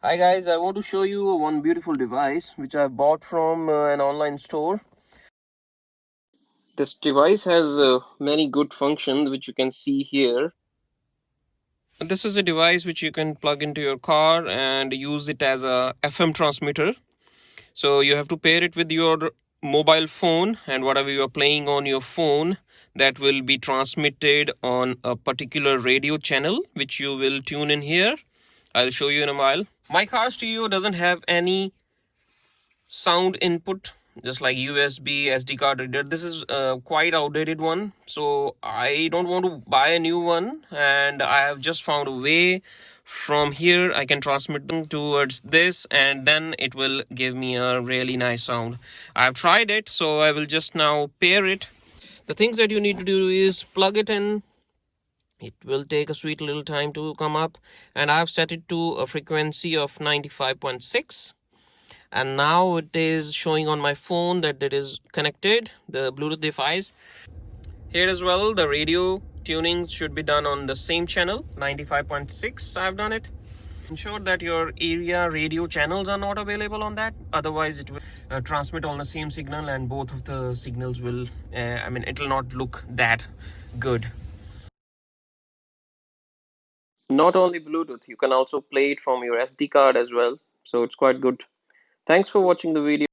Hi guys, I want to show you one beautiful device which I bought from an online store. This device has many good functions which you can see here. This is a device which you can plug into your car and use it as a FM transmitter. So you have to pair it with your mobile phone, and whatever you are playing on your phone, that will be transmitted on a particular radio channel which you will tune in here. I'll show you in a while. My car stereo doesn't have any sound input, just like USB SD card reader. This is quite outdated one, so I don't want to buy a new one, and I have just found a way. From here I can transmit them towards this, and then it will give me a really nice sound. I've tried it, so I will just now pair it. The things that you need to do is plug it in. It will take a sweet little time to come up, and I've set it to a frequency of 95.6, and now it is showing on my phone that it is connected, the Bluetooth device. Here as well, the radio tuning should be done on the same channel, 95.6. I've done it. Ensure that your area radio channels are not available on that, otherwise it will transmit on the same signal, and both of the signals will it will not look that good. Not only Bluetooth, you can also play it from your SD card as well, so it's quite good. Thanks for watching the video.